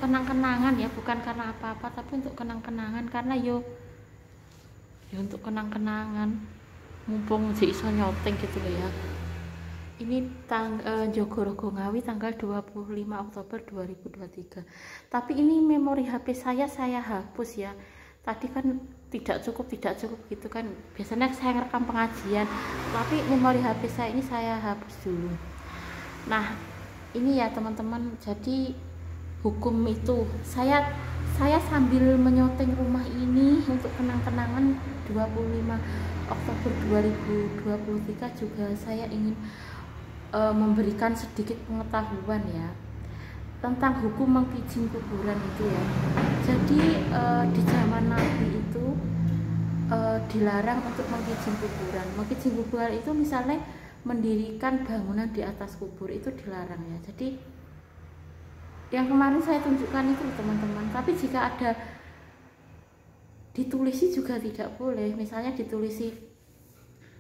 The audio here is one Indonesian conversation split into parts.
kenang-kenangan ya, bukan karena apa-apa, tapi untuk kenang-kenangan, karena yo untuk kenang-kenangan, mumpung si iso nyoteng gitu loh ya. Ini Jogorogo Ngawi tanggal 25 Oktober 2023. Tapi ini memori HP saya hapus ya. Tadi kan tidak cukup gitu kan. Biasanya saya ngerekam pengajian, tapi memori HP saya ini saya hapus dulu. Nah, ini ya teman-teman, jadi hukum itu saya sambil menyoteng rumah ini untuk kenang-kenangan 25 Oktober 2023 juga saya ingin memberikan sedikit pengetahuan ya tentang hukum mengkijing kuburan itu ya. Jadi di zaman Nabi itu dilarang untuk mengkijing kuburan. Mengkijing kuburan itu misalnya mendirikan bangunan di atas kubur itu dilarang ya. Jadi yang kemarin saya tunjukkan itu teman-teman, tapi jika ada ditulisi juga tidak boleh. Misalnya ditulisi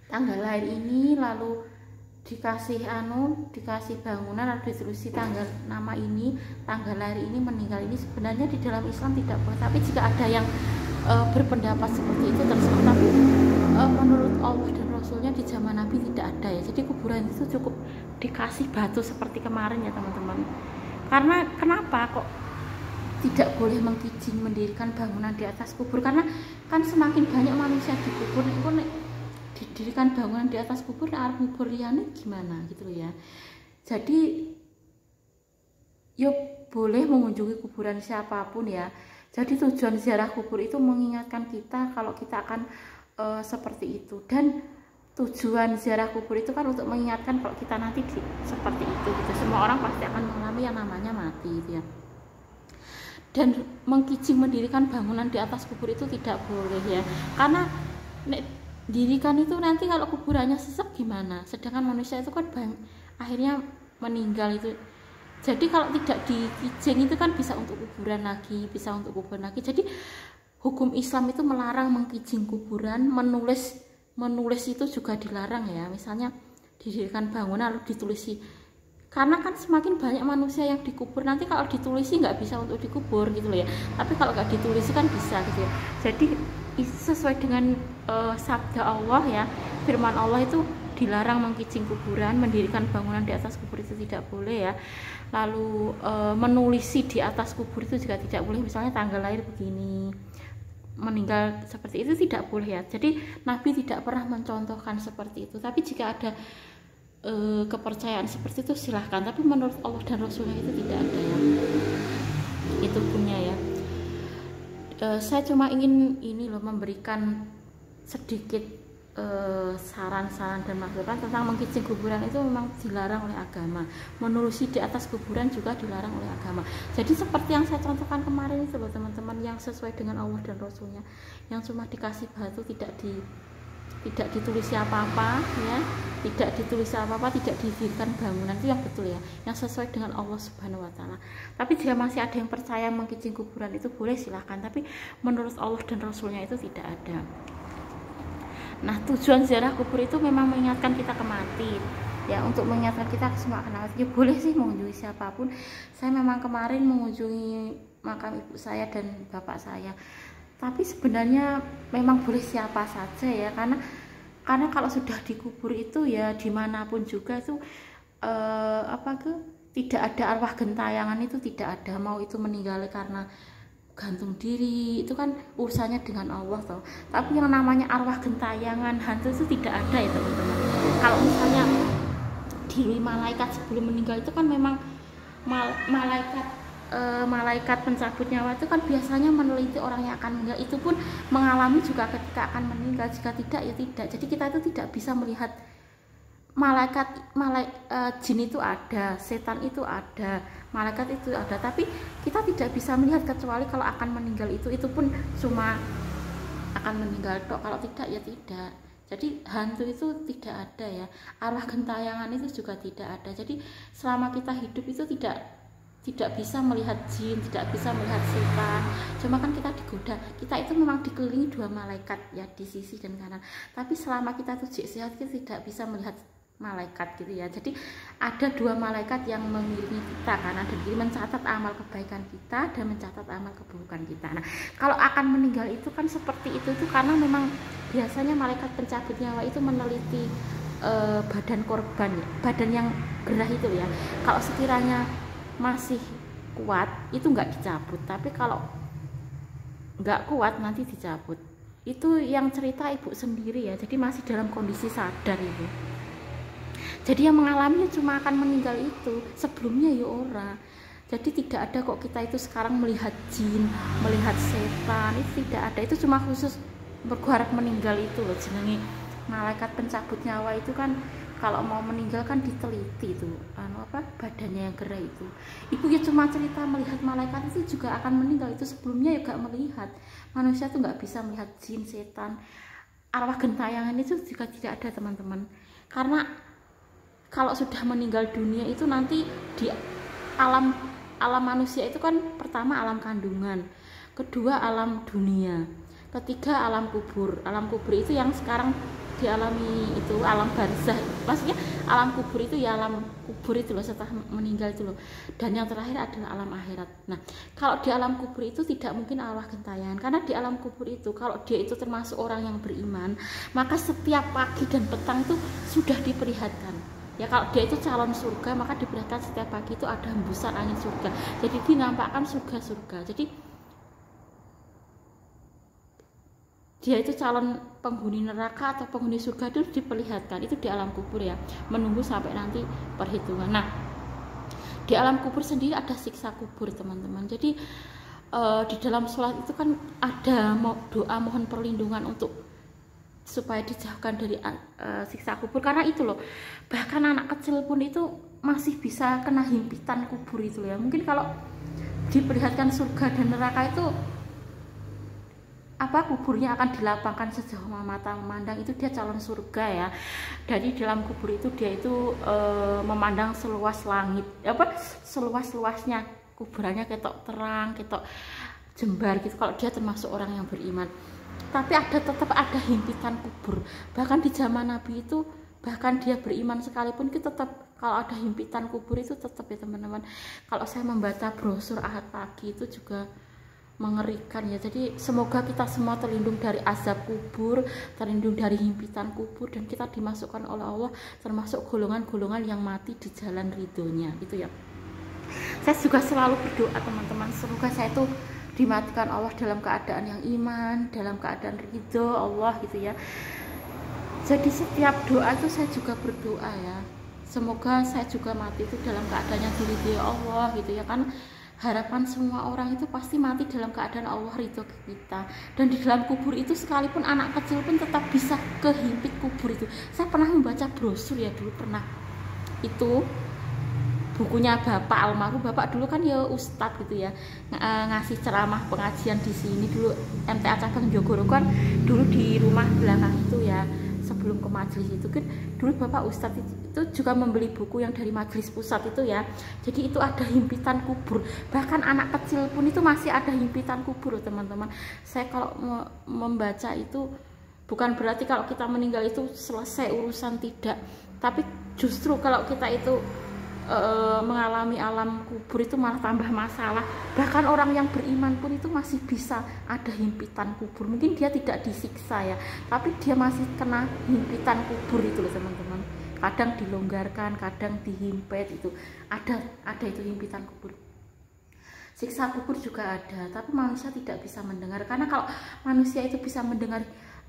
tanggal lahir ini, lalu dikasih bangunan, lalu ditulisi tanggal nama ini, tanggal lahir ini, meninggal ini, sebenarnya di dalam Islam tidak boleh. Tapi jika ada yang berpendapat seperti itu terserah, tapi menurut Allah dan Rasulnya di zaman Nabi tidak ada ya. Jadi kuburan itu cukup dikasih batu seperti kemarin ya teman-teman. Karena kenapa kok tidak boleh mengkijing mendirikan bangunan di atas kubur? Karena kan semakin banyak manusia di kubur itu didirikan bangunan di atas kubur, arep kubur liyane gimana gitu loh ya. Jadi yo boleh mengunjungi kuburan siapapun ya. Jadi tujuan ziarah kubur itu mengingatkan kita kalau kita akan seperti itu, dan tujuan ziarah kubur itu kan untuk mengingatkan kalau kita nanti seperti itu gitu. Semua orang pasti akan mengalami yang namanya mati gitu ya. Dan mengkijing mendirikan bangunan di atas kubur itu tidak boleh ya, karena dirikan itu nanti kalau kuburannya sesek gimana, sedangkan manusia itu kan akhirnya meninggal itu. Jadi kalau tidak dikijing itu kan bisa untuk kuburan lagi, bisa untuk kuburan lagi. Jadi hukum Islam itu melarang mengkijing kuburan. Menulis itu juga dilarang ya. Misalnya didirikan bangunan lalu ditulisi, karena kan semakin banyak manusia yang dikubur, nanti kalau ditulisi nggak bisa untuk dikubur gitu loh ya. Tapi kalau nggak ditulisi kan bisa gitu ya. Jadi sesuai dengan sabda Allah ya, firman Allah itu dilarang mengkijing kuburan, mendirikan bangunan di atas kubur itu tidak boleh ya. Lalu menulisi di atas kubur itu juga tidak boleh, misalnya tanggal lahir begini, meninggal seperti itu tidak boleh ya. Jadi Nabi tidak pernah mencontohkan seperti itu. Tapi jika ada kepercayaan seperti itu silahkan, tapi menurut Allah dan Rasulnya itu tidak ada ya. Itu punya ya. Saya cuma ingin ini loh, memberikan sedikit saran-saran dan masukan tentang mengkijing kuburan itu memang dilarang oleh agama. Menulisi di atas kuburan juga dilarang oleh agama. Jadi seperti yang saya contohkan kemarin itu loh teman-teman, yang sesuai dengan Allah dan Rasulnya, yang cuma dikasih batu, tidak ditulis apa-apa ya, tidak didirikan bangunan, itu yang betul ya, yang sesuai dengan Allah Subhanahu wa taala. Tapi jika masih ada yang percaya mengkijing kuburan itu boleh silahkan, tapi menurut Allah dan Rasulnya itu tidak ada. Nah, tujuan ziarah kubur itu memang mengingatkan kita kematian ya, untuk mengingatkan kita semua akan mati. Ya boleh sih mengunjungi siapapun. Saya memang kemarin mengunjungi makam ibu saya dan bapak saya, tapi sebenarnya memang boleh siapa saja ya, karena kalau sudah dikubur itu ya dimanapun juga itu tidak ada arwah gentayangan, itu tidak ada. Mau itu meninggal karena gantung diri, itu kan urusannya dengan Allah toh. Tapi yang namanya arwah gentayangan, hantu itu tidak ada ya teman-teman. Kalau misalnya di malaikat sebelum meninggal itu kan memang malaikat pencabut nyawa itu kan biasanya meneliti orang yang akan meninggal, itu pun mengalami juga ketika akan meninggal. Jika tidak ya tidak. Jadi kita itu tidak bisa melihat jin itu ada, setan itu ada, malaikat itu ada, tapi kita tidak bisa melihat kecuali kalau akan meninggal itu pun cuma akan meninggal tok, kalau tidak ya tidak. Jadi hantu itu tidak ada ya, arwah gentayangan itu juga tidak ada. Jadi selama kita hidup itu tidak bisa melihat jin, tidak bisa melihat setan. Cuma kan kita digoda, kita itu memang dikelilingi dua malaikat ya, di sisi dan kanan. Tapi selama kita tuh sehat, kita tidak bisa melihat malaikat gitu ya. Jadi ada 2 malaikat yang mengiringi kita kan, ada jadi mencatat amal kebaikan kita dan mencatat amal keburukan kita. Nah kalau akan meninggal itu kan seperti itu tuh karena memang biasanya malaikat pencabut nyawa itu meneliti badan korban, badan yang gerah itu ya. Kalau sekiranya masih kuat itu nggak dicabut, tapi kalau nggak kuat nanti dicabut. Itu yang cerita ibu sendiri ya, jadi masih dalam kondisi sadar itu. Jadi yang mengalami cuma akan meninggal itu, sebelumnya ya ora. Jadi tidak ada kok kita itu sekarang melihat jin, melihat setan, itu tidak ada. Itu cuma khusus berharap meninggal itu loh, jenenge malaikat pencabut nyawa itu kan kalau mau meninggal kan diteliti tuh badannya yang gerah itu. Ibu ya cuma cerita melihat malaikat itu juga akan meninggal, itu sebelumnya ya gak melihat. Manusia tuh nggak bisa melihat jin, setan, arwah gentayangan itu juga tidak ada teman-teman. Karena kalau sudah meninggal dunia itu nanti di alam manusia itu kan pertama alam kandungan, kedua alam dunia, ketiga alam kubur. Alam kubur itu yang sekarang dialami itu alam barzah, maksudnya alam kubur itu ya alam kubur itu loh setelah meninggal itu loh, dan yang terakhir adalah alam akhirat. Nah kalau di alam kubur itu tidak mungkin arwah gentayangan, karena di alam kubur itu kalau dia itu termasuk orang yang beriman, maka setiap pagi dan petang itu sudah diperlihatkan ya. Kalau dia itu calon surga maka diperlihatkan setiap pagi itu ada hembusan angin surga, jadi dinampakkan surga-surga. Jadi dia itu calon penghuni neraka atau penghuni surga itu diperlihatkan, itu di alam kubur ya, menunggu sampai nanti perhitungan. Nah di alam kubur sendiri ada siksa kubur teman-teman. Jadi di dalam sholat itu kan ada doa mohon perlindungan untuk supaya dijauhkan dari siksa kubur, karena itu loh bahkan anak kecil pun itu masih bisa kena himpitan kubur itu loh ya. Mungkin kalau diperlihatkan surga dan neraka itu kuburnya akan dilapangkan sejauh mata memandang, itu dia calon surga ya. Dari dalam kubur itu dia itu memandang seluas langit, seluas-luasnya kuburannya, ketok terang, ketok jembar gitu kalau dia termasuk orang yang beriman. Tapi tetap ada himpitan kubur. Bahkan di zaman Nabi itu, bahkan dia beriman sekalipun itu tetap kalau ada himpitan kubur itu tetap ya teman-teman. Kalau saya membaca brosur Ahad Pagi itu juga mengerikan ya. Jadi semoga kita semua terlindung dari azab kubur, terlindung dari himpitan kubur, dan kita dimasukkan oleh Allah termasuk golongan-golongan yang mati di jalan ridhonya gitu ya. Saya juga selalu berdoa teman-teman, semoga saya itu dimatikan Allah dalam keadaan yang iman, dalam keadaan ridho Allah gitu ya. Jadi setiap doa itu saya juga berdoa ya, semoga saya juga mati itu dalam keadaan yang diridhoi Allah gitu ya. Kan harapan semua orang itu pasti mati dalam keadaan Allah ridho ke kita. Dan di dalam kubur itu sekalipun anak kecil pun tetap bisa kehimpit kubur itu. Saya pernah membaca brosur ya dulu, pernah itu bukunya Bapak almarhum. Bapak dulu kan ya ustadz gitu ya, ngasih ceramah pengajian di sini dulu MTA cabang Jogoro kan dulu di rumah belakang itu ya. Sebelum ke majelis itu kan dulu Bapak Ustadz itu juga membeli buku yang dari majelis pusat itu ya. Jadi itu ada himpitan kubur, bahkan anak kecil pun itu masih ada himpitan kubur teman-teman. Saya kalau membaca itu bukan berarti kalau kita meninggal itu selesai urusan, tidak, tapi justru kalau kita itu mengalami alam kubur itu malah tambah masalah. Bahkan orang yang beriman pun itu masih bisa ada himpitan kubur. Mungkin dia tidak disiksa ya, tapi dia masih kena himpitan kubur itu loh teman-teman. Kadang dilonggarkan, kadang dihimpit, itu ada itu himpitan kubur. Siksa kubur juga ada, tapi manusia tidak bisa mendengar, karena kalau manusia itu bisa mendengar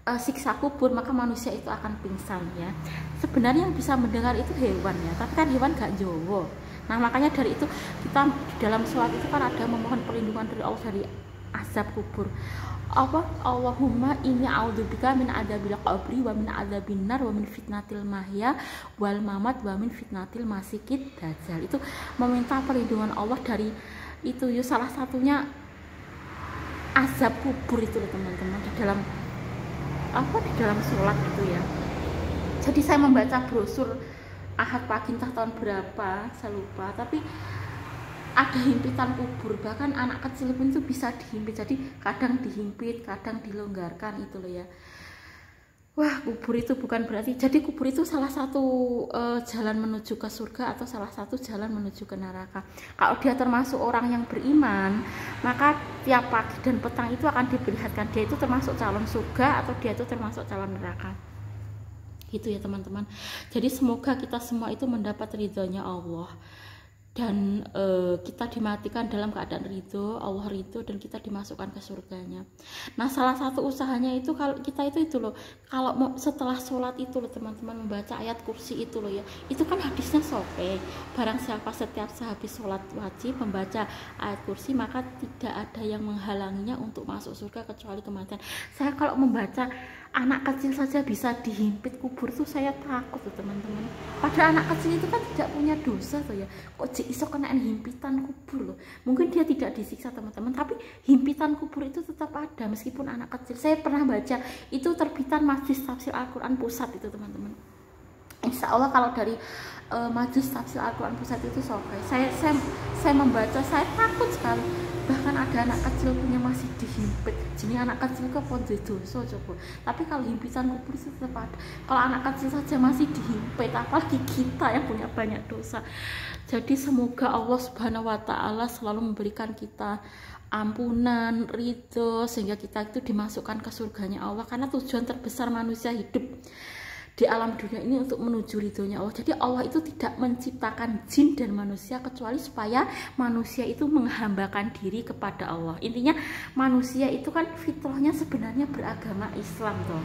siksa kubur maka manusia itu akan pingsan ya. Sebenarnya yang bisa mendengar itu hewan ya, tapi kan hewan gak jowo. Nah makanya dari itu kita di dalam sholat itu kan ada memohon perlindungan dari Allah dari azab kubur. Allahumma inni a'udzubika min adzabil qabri wa min adzabin nar wa min fitnatil mahya wal mamat wa min fitnatil masikid dajjal. Itu meminta perlindungan Allah dari itu ya, salah satunya azab kubur itu loh teman-teman, di dalam sholat gitu ya. Jadi saya membaca brosur Ahad Pagi entah tahun berapa saya lupa, tapi ada himpitan kubur, bahkan anak kecil pun itu bisa dihimpit. Jadi kadang dihimpit, kadang dilonggarkan itu loh ya. Wah, kubur itu bukan berarti, jadi kubur itu salah satu jalan menuju ke surga atau salah satu jalan menuju ke neraka. Kalau dia termasuk orang yang beriman, maka tiap pagi dan petang itu akan diperlihatkan dia itu termasuk calon surga atau dia itu termasuk calon neraka. Gitu ya teman-teman. Jadi semoga kita semua itu mendapat ridhonya Allah, dan kita dimatikan dalam keadaan ridho, Allah ridho, dan kita dimasukkan ke surganya. Nah, salah satu usahanya itu kalau kita itu loh, kalau mau setelah sholat itu loh teman-teman, membaca ayat kursi itu loh ya, itu kan hadisnya sahih, barang siapa setiap sehabis sholat wajib membaca ayat kursi, maka tidak ada yang menghalanginya untuk masuk surga kecuali kematian. Saya kalau membaca anak kecil saja bisa dihimpit kubur tuh saya takut tuh teman-teman. Padahal anak kecil itu kan tidak punya dosa tuh ya, kok iso kena himpitan kubur loh. Mungkin dia tidak disiksa teman-teman, tapi himpitan kubur itu tetap ada meskipun anak kecil. Saya pernah baca itu terbitan Majelis Tafsir Al-Quran Pusat itu teman-teman. Insya Allah kalau dari Majelis Tafsir Al-Quran Pusat itu saya membaca, saya takut sekali. Bahkan ada anak kecil punya masih dihimpit. Jadi anak kecil ke pondok dosa coba. Tapi kalau himpitan kubur itu tetap ada. Kalau anak kecil saja masih dihimpit, apalagi kita yang punya banyak dosa. Jadi semoga Allah Subhanahu wa Ta'ala selalu memberikan kita ampunan, ridho, sehingga kita itu dimasukkan ke surganya Allah. Karena tujuan terbesar manusia hidup di alam dunia ini untuk menuju ridhonya Allah. Jadi Allah itu tidak menciptakan jin dan manusia kecuali supaya manusia itu menghambakan diri kepada Allah. Intinya manusia itu kan fitrahnya sebenarnya beragama Islam toh.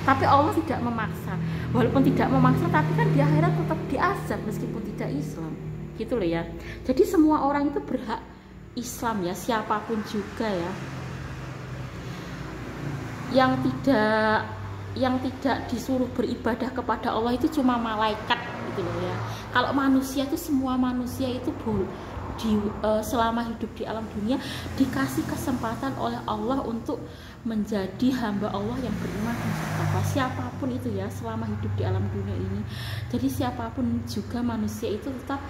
Tapi Allah tidak memaksa. Walaupun tidak memaksa, tapi kan di akhirat tetap diazab meskipun tidak Islam. Gitu loh ya. Jadi semua orang itu berhak Islam ya, siapapun juga ya. Yang tidak disuruh beribadah kepada Allah itu cuma malaikat gitu loh ya. Kalau manusia itu, semua manusia itu selama hidup di alam dunia dikasih kesempatan oleh Allah untuk menjadi hamba Allah yang beriman dan bertakwa. Siapapun itu ya, selama hidup di alam dunia ini. Jadi siapapun juga manusia itu tetap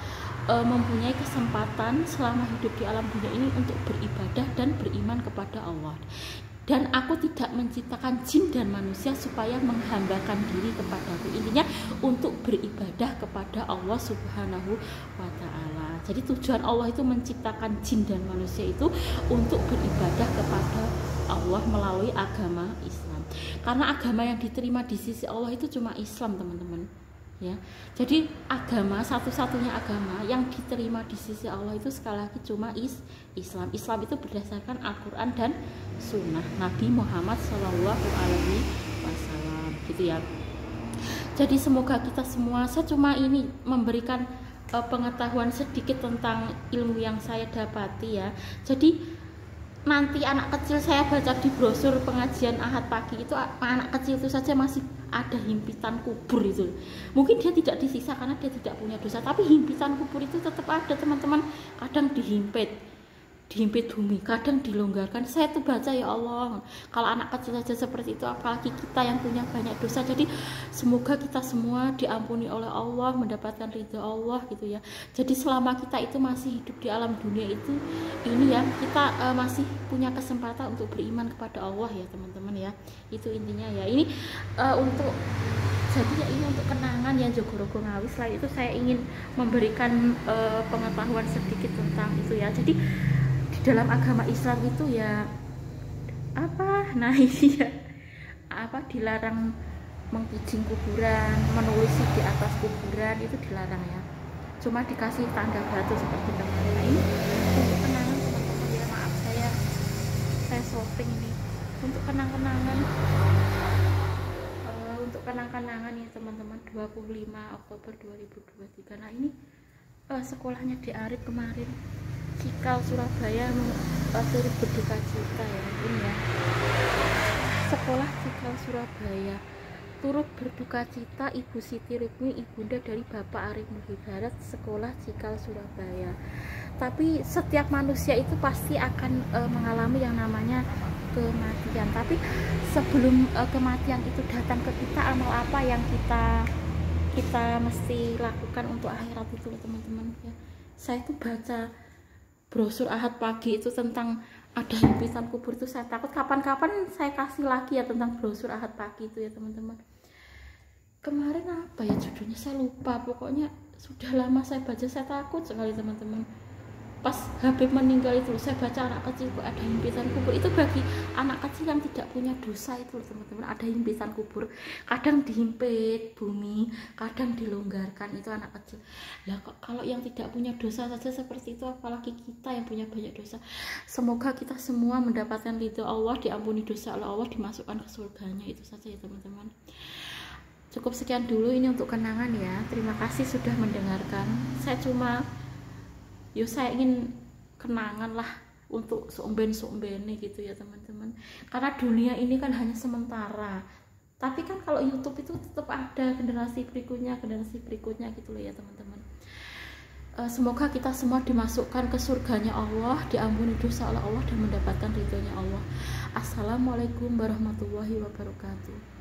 mempunyai kesempatan selama hidup di alam dunia ini untuk beribadah dan beriman kepada Allah. Dan aku tidak menciptakan jin dan manusia supaya menghambakan diri kepadaku. Intinya untuk beribadah kepada Allah Subhanahu wa Ta'ala. Jadi tujuan Allah itu menciptakan jin dan manusia itu untuk beribadah kepada Allah melalui agama Islam. Karena agama yang diterima di sisi Allah itu cuma Islam teman-teman ya. Jadi agama, satu-satunya agama yang diterima di sisi Allah itu sekali lagi cuma Islam. Islam itu berdasarkan Al-Quran dan Sunnah Nabi Muhammad SAW gitu ya. Jadi semoga kita semua, saya cuma ini memberikan pengetahuan sedikit tentang ilmu yang saya dapati ya. Jadi nanti anak kecil, saya baca di brosur pengajian Ahad pagi itu, anak kecil itu saja masih ada himpitan kubur itu. Mungkin dia tidak disiksa karena dia tidak punya dosa, tapi himpitan kubur itu tetap ada teman-teman. Kadang dihimpit bumi, kadang dilonggarkan. Saya tuh baca, ya Allah, kalau anak kecil saja seperti itu, apalagi kita yang punya banyak dosa. Jadi semoga kita semua diampuni oleh Allah, mendapatkan ridha Allah gitu ya. Jadi selama kita itu masih hidup di alam dunia itu, ini ya, kita masih punya kesempatan untuk beriman kepada Allah ya teman-teman ya. Itu intinya ya. Ini untuk jadi ya, ini untuk kenangan yang Jogorogo Ngawi. Selain itu saya ingin memberikan pengetahuan sedikit tentang itu ya. Jadi dalam agama Islam itu ya dilarang mengkucing kuburan, menulis di atas kuburan, itu dilarang ya. Cuma dikasih tanda batu seperti kemarin. Nah, ini untuk kenangan teman-teman ya. Maaf saya shopping ini untuk kenang-kenangan, ya teman-teman. 25 Oktober 2023. Nah ini sekolahnya di Arif kemarin, Cikal Surabaya, turut berduka cita ya. Ini ya, sekolah Cikal Surabaya turut berduka cita Ibu Siti Rukmi, ibunda dari Bapak Arif Muhyiddin, sekolah Cikal Surabaya. Tapi setiap manusia itu pasti akan mengalami yang namanya kematian. Tapi sebelum kematian itu datang ke kita, amal apa yang kita mesti lakukan untuk akhirat itu teman-teman ya. Saya itu baca brosur Ahad pagi itu tentang ada himpitan kubur itu saya takut. Kapan-kapan saya kasih lagi ya tentang brosur Ahad Pagi itu ya teman-teman. Kemarin apa ya judulnya saya lupa, pokoknya sudah lama saya baca, saya takut sekali teman-teman. Pas Habib meninggal itu saya baca anak kecil kok ada himpitan kubur. Itu bagi anak kecil yang tidak punya dosa itu teman-teman, ada himpitan kubur. Kadang dihimpit bumi, kadang dilonggarkan, itu anak kecil. Lah kalau yang tidak punya dosa saja seperti itu, apalagi kita yang punya banyak dosa. Semoga kita semua mendapatkan ridho Allah, diampuni dosa oleh Allah, dimasukkan ke surganya. Itu saja ya teman-teman. Cukup sekian dulu ini untuk kenangan ya. Terima kasih sudah mendengarkan. Saya ingin kenangan lah untuk somben-sombene gitu ya teman-teman. Karena dunia ini kan hanya sementara. Tapi kan kalau YouTube itu tetap ada generasi berikutnya gitu loh ya teman-teman. Semoga kita semua dimasukkan ke surganya Allah, diampuni dosa oleh Allah, dan mendapatkan ridhonya Allah. Assalamualaikum warahmatullahi wabarakatuh.